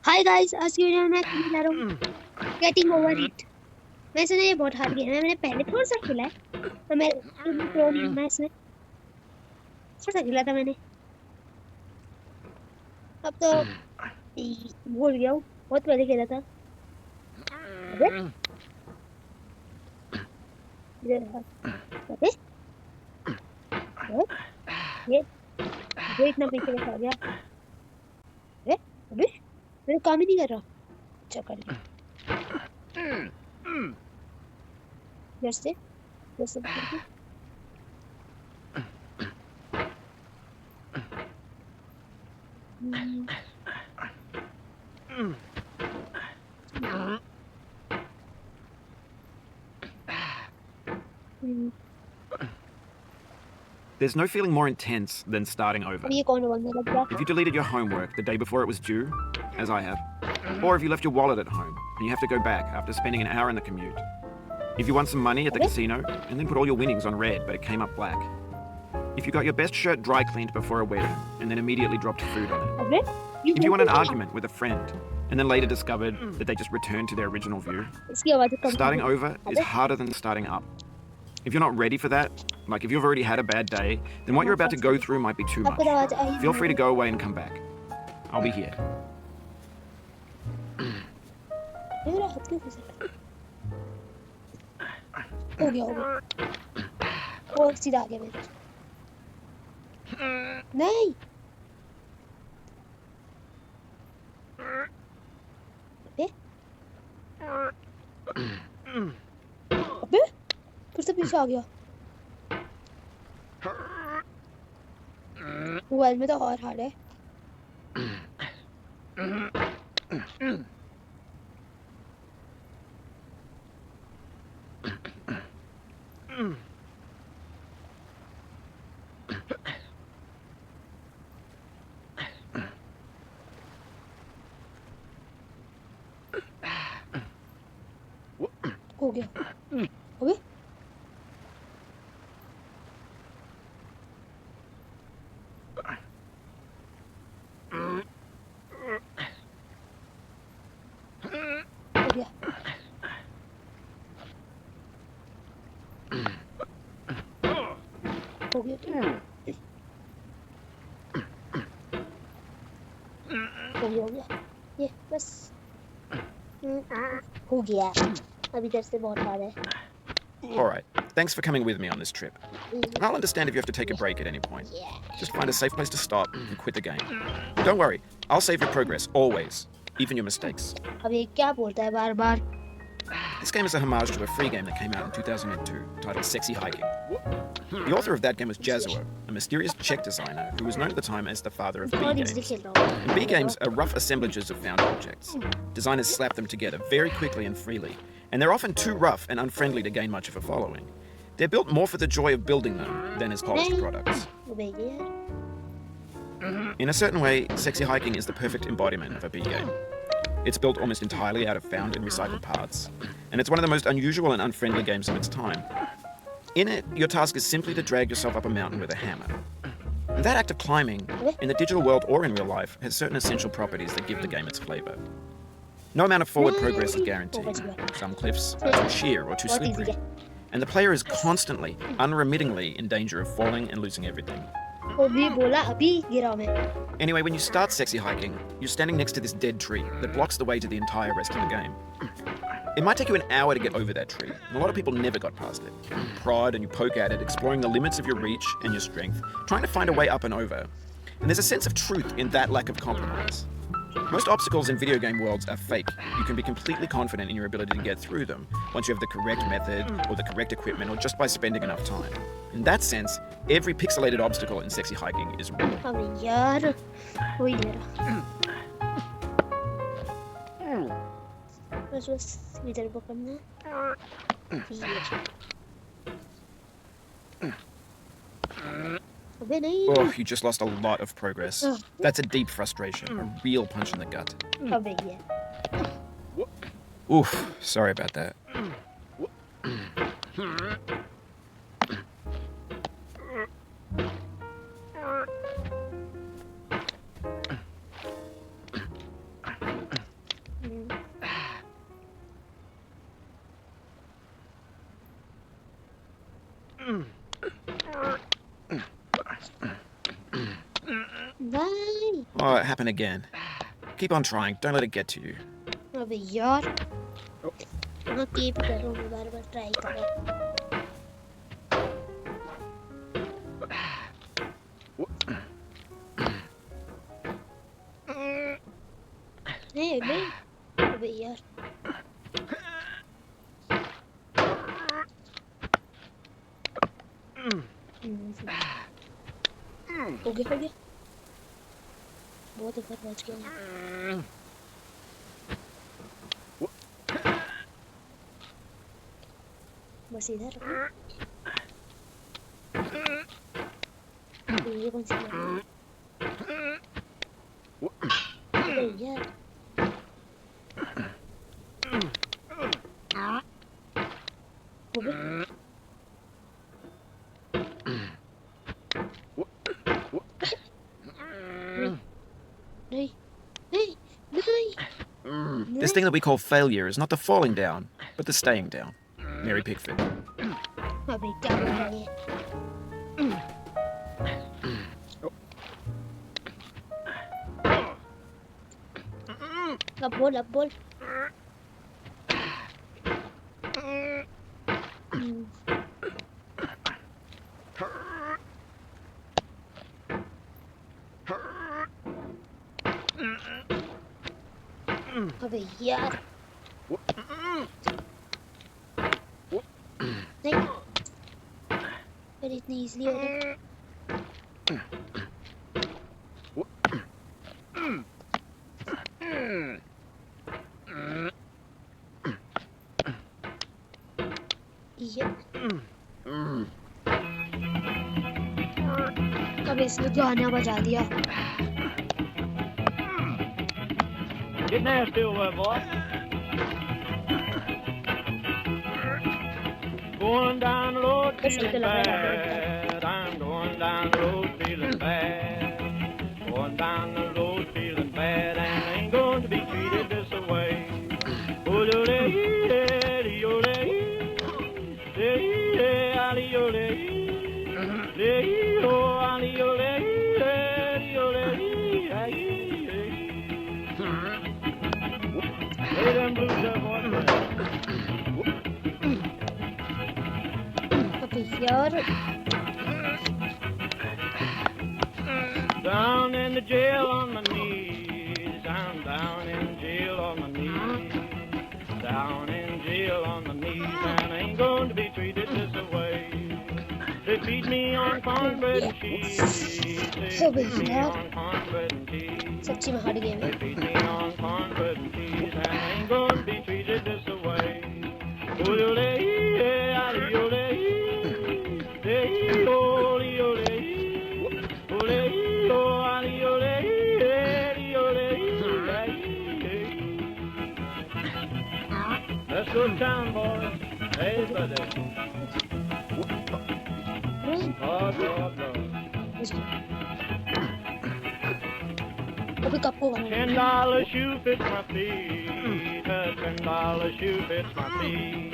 Hi guys, आज की video में मैं खेलने जा रहा हूँ गेटिंग ओवर इट। मैं सुना ये बहुत हार्ड गेम है। मैंने पहले थोड़ा सा खेला है तो मैं इतनी प्रो नहीं हूँ। मैं इसमें थोड़ा सा खेला था मैंने। अब तो भूल गया हूँ, बहुत पहले खेला था। अबे इधर अबे अबे, ये ये इतना पीछे कैसे आ गया? अबे अबे, मेरा काम ही नहीं कर रहा। अच्छा कर लिया। जैसे जैसे करके हम्म, हम्म, There's no feeling more intense than starting over. अब ये कौन बनने लग गया? If you deleted your homework the day before it was due, as I have, or if you left your wallet at home and you have to go back after spending an hour in the commute. If you won some money at the अबे casino and then put all your winnings on red but it came up black. If you got your best shirt dry cleaned before a wedding and then immediately dropped food on it. अबे ये If you won बोलते an क्या? argument with a friend and then later discovered that they just returned to their original view. इसकी आवाज़ कम कर Starting दो। over is अबे harder than starting up. If you're not ready for that, like if you've already had a bad day, then what you're about to go through might be too much. आपको तो आवाज़ आई Feel नहीं free to है। go away and come back. I'll be here. मेरा हाथ क्यों फिसल? हो गया। वो सीधा आ गया मेरे। नहीं अबे अबे, फिर से पीछे आ गया। मोबाइल में तो और हार्ड है। हो गया। अबे हो गया। हो गया तो हो गया। ये बस हो गया। अब इधर से बहुत हार्ड है। Alright, thanks for coming with me on this trip. And I'll understand if you have to take a break at any point. Just find a safe place to stop and quit the game. Don't worry, I'll save your progress, always. Even your mistakes. अब ये क्या बोलता है बार बार? This game is a homage to a free game that came out in 2002 titled Sexy Hiking. The author of that game was Jazuo, a mysterious Czech designer who was known at the time as the father of B बहुत easily games. खेल रहा हूँ। And B games are rough assemblages of found objects. Designers slap them together very quickly and freely, and they're often too rough and unfriendly to gain much of a following. They're built more for the joy of building them than as polished products. अबे यार। In a certain way, Sexy Hiking is the perfect embodiment of a B game. It's built almost entirely out of found and recycled parts, and it's one of the most unusual and unfriendly games of its time. In it, your task is simply to drag yourself up a mountain with a hammer. And that act of climbing, in the digital world or in real life, has certain essential properties that give the game its flavour. No amount of forward progress is guaranteed. Some cliffs are too sheer or too बहुत easy slippery, है। and the player is constantly, unremittingly in danger of falling and losing everything. वो भी बोला अभी गिरा मैं। Anyway, when you start Sexy Hiking, you're standing next to this dead tree that blocks the way to the entire rest of the game. It might take you an hour to get over that tree, and a lot of people never got past it. You prod and you poke at it, exploring the limits of your reach and your strength, trying to find a way up and over. And there's a sense of truth in that lack of compromise. Most obstacles in video game worlds are fake. You can be completely confident in your ability to get through them once you have the correct method or the correct equipment or just by spending enough time. In that sense, every pixelated obstacle in Sexy Hiking is real. अबे यार वही दे रहा। बस इधर पकड़ना है। अबे नहीं। Oh, you just lost a lot of progress. That's a deep frustration, a real punch in the gut. अबे यार। Oof, sorry about that. नहीं Oh, it happened again. Keep on trying. Don't let it get to you. अबे यार मैं keep कर रहा हूँ बार बार try कर रहा नहीं नहीं अबे यार हो गया बहुत ऊपर पहुंच गया बस इधर ये कौन सी है अबे यार हो गया नहीं नहीं नहीं This thing that we call failure is not the falling down, but the staying down. Mary Pickford. अबे क्या हो रहा है अब बोल अबे यार नहीं पर इतनी इजीली हो गया ये अब इसने गाना बजा दिया Get nasty over there, boy. Going down the road feeling bad. I'm going down the road feeling bad. Going down the road feeling bad, and I ain't going to be treated this way. Oh, yo, le, yo, le, ali, yo, le, yo, ali, yo, le, yo, le, Hey, them blues up on me. अबे यार Down in the jail on my knees. I'm down in jail on my knees. Down in jail on my knees, and I ain't going to be treated this way. They feed me on cornbread and cheese. They feed me on cornbread and cheese. सच्ची में हट गए They feed me on cornbread and cheese, and I ain't going to be treated this way. Ole, ole, ole, Let's go to town, boys. Hey, brother. Oh. अभी कब को $10 shoe fits my feet. $10 shoe fits my feet.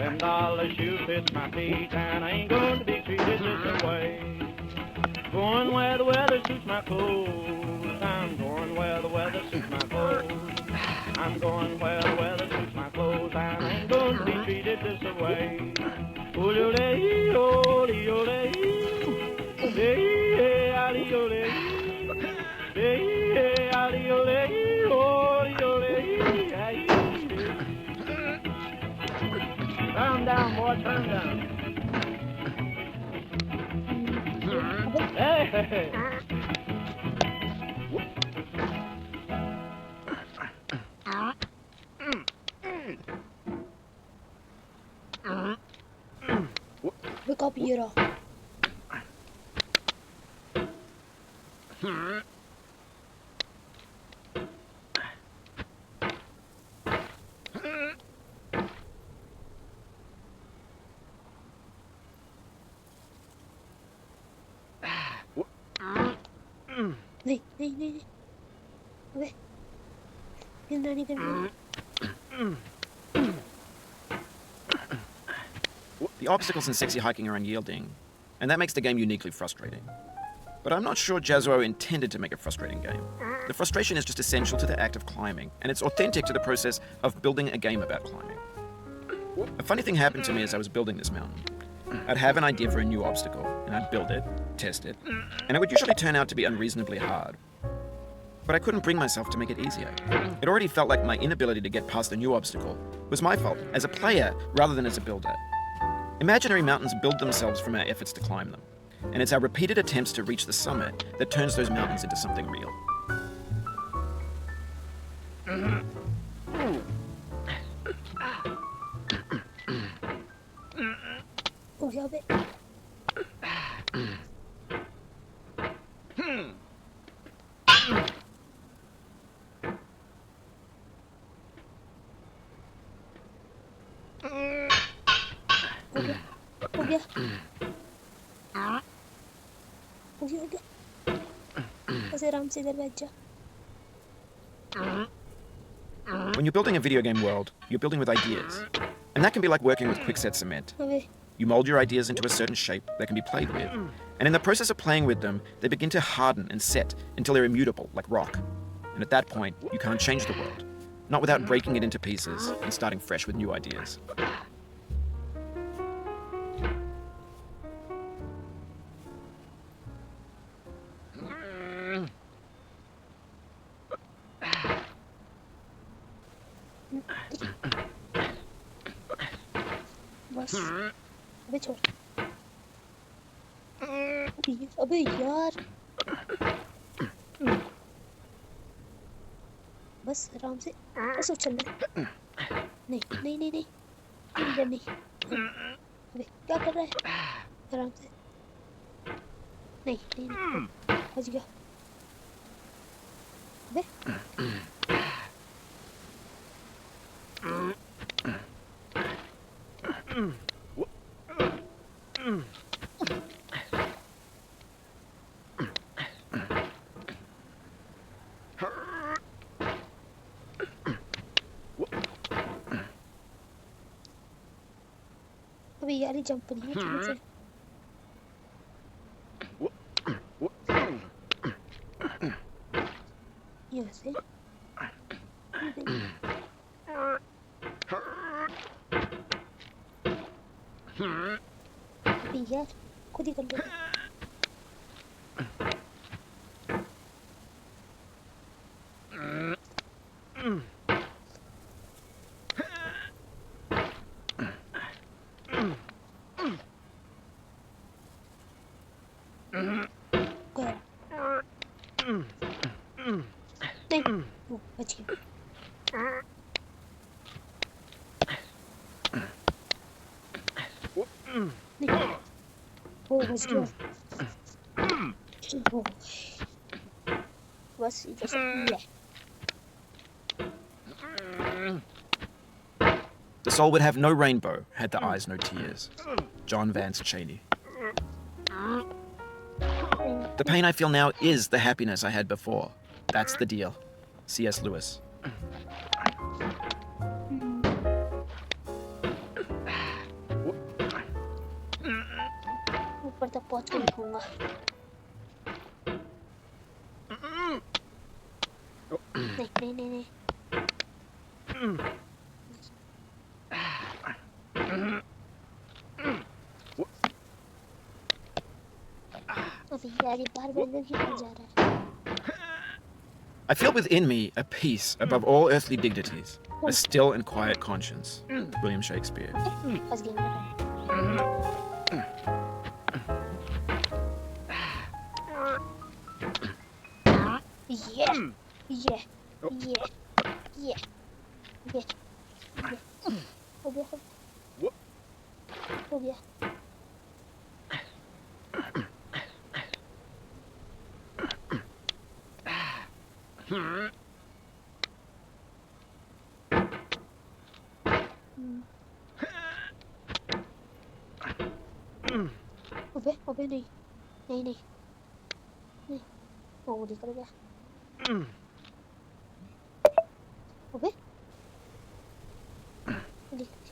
$10 shoe fits my feet, and I ain't going to be treated this way. Going where the weather suits my clothes. I'm going where the weather suits my clothes. I'm going where the weather suits my clothes, and I ain't going to be treated this way. Turn down, boy, turn down. Hey. अभी कब ये रहा नहीं अबे नहीं करना The obstacles in sexy hiking are unyielding, and that makes the game uniquely frustrating. But I'm not sure Jazzuo intended to make a frustrating game. The frustration is just essential to the act of climbing, and it's authentic to the process of building a game about climbing. A funny thing happened to me as I was building this mountain. I'd have an idea for a new obstacle, and I'd build it, test it, and it would usually turn out to be unreasonably hard. But I couldn't bring myself to make it easier. It already felt like my inability to get past a new obstacle was my fault, as a player rather than as a builder. Imaginary mountains build themselves from our efforts to climb them, and it's our repeated attempts to reach the summit that turns those mountains into something real. हो गया बे हो गया हो गया हो गया हो गया बस आराम से इधर बैठ जा When you're building a video game world, you're building with ideas. And that can be like working with quickset cement. अबे You mold your ideas into a certain shape that can be played with. And in the process of playing with them, they begin to harden and set until they're immutable, like rock. And at that point, you can't change the world. Not without breaking it into pieces and starting fresh with new ideas. बस अबे छोड़ अबे यार बस आराम से बस उछल ले नहीं नहीं नहीं नहीं इधर नहीं अबे क्या कर रहा है आराम से नहीं नहीं नहीं बच गया अबे अबे यार ये जंप नहीं है ठीक से यहाँ से अबे यार खुद ही कर लो गया नहीं वो बच गया नहीं वो बच गया वो बस इधर से ले The soul would have no rainbow had the eyes no tears. John Vance Cheney. The pain I feel now is the happiness I had before. That's the deal. C.S. Lewis. ऊपर तक पहुंच के लिखूंगा नहीं नहीं नहीं नहीं अबे यार ये बार बार क्यों जा रहा है I feel within me a peace above all earthly dignities, a still and quiet conscience. William Shakespeare. फंस गया मैं ये ये ये ये ये हो गया हो गया अबे अबे नहीं नहीं नहीं नहीं वो निकल गया अबे निकल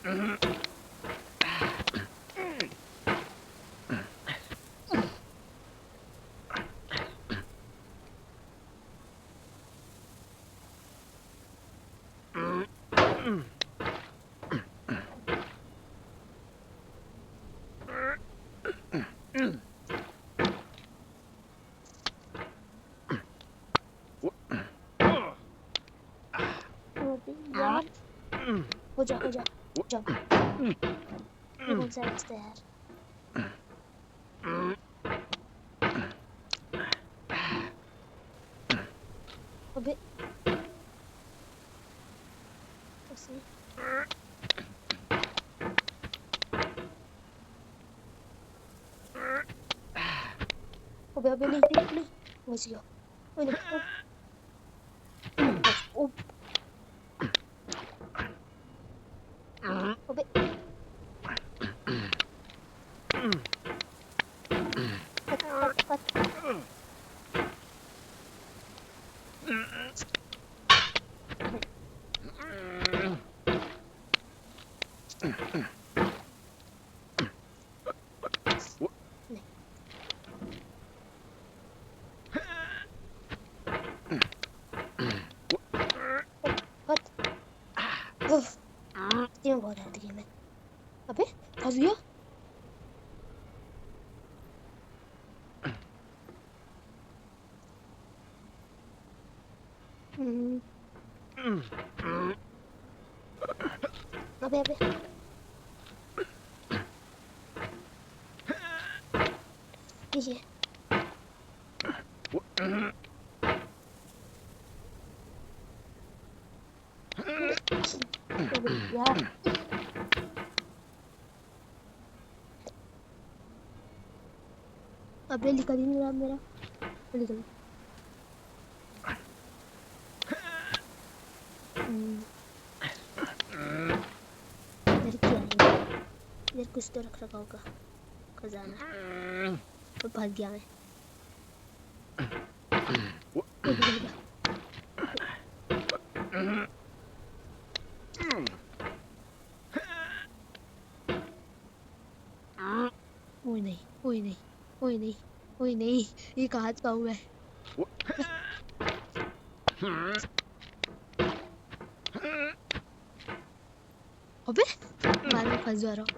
अबे यार, हो जा हो जा हो जा। ये कौन सा रास्ता है यार? अबे ऐसे अबे नहीं नहीं नहीं, बच गया। ओए नहीं, ओ अबे कट। कट उफ, सच्ची में बहुत हार्ड गेम है। अबे फंस गया। हम्म, अबे ये अबे यार, अबे निकल ही नहीं रहा मेरा। निकल। इधर क्या है? इधर कुछ तो रख रखा होगा, खजाना। तो भाग गया मैं। ये निकल गया। ओए नहीं ओए नहीं ओए नहीं ओए नहीं, ये कहाँ पाऊँ मैं? अबे बार में फंस जा रहा हूँ।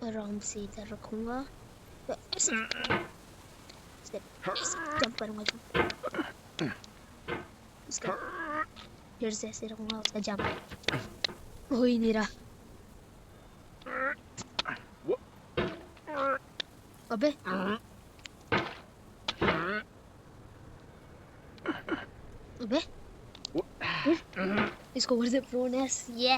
आराम से इधर रखूंगा तो ऐसे जंप करूंगा। उसका फिर से ऐसे रखूंगा, उसका जंप हो ही नहीं रहा। अबे अबे इसको ऊपर से प्रोनेस ये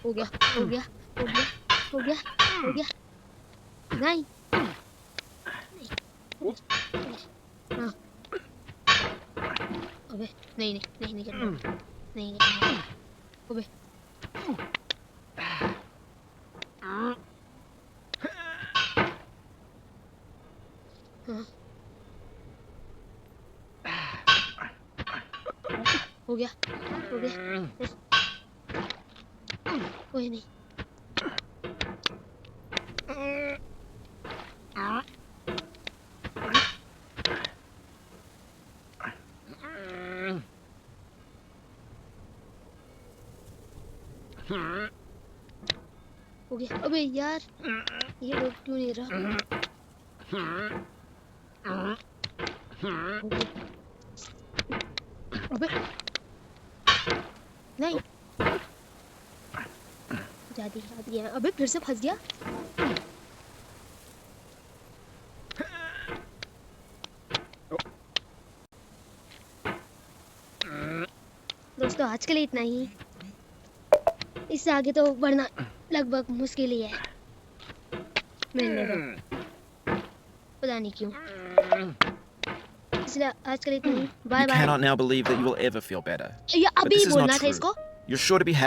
हो गया हो गया हो गया हो गया हो गया। नहीं हाँ। अबे नहीं नहीं नहीं नहीं करना, नहीं करना। अबे हाँ हो गया हो गया। कोई नहीं। हो गया। अबे यार ये लोग क्यों नहीं रहा? अबे नहीं जा दिया। अबे फिर से फंस गया। दोस्तों आज के लिए इतना ही। इससे आगे तो बढ़ना लगभग मुश्किल ही है। मिलने दो, पता नहीं क्यों। इसलिए आज के लिए इतना ही। Bye You bye. cannot now believe that you will ever feel better. ये But अभी this is not बोलना था true. इसको। You're sure to be happy.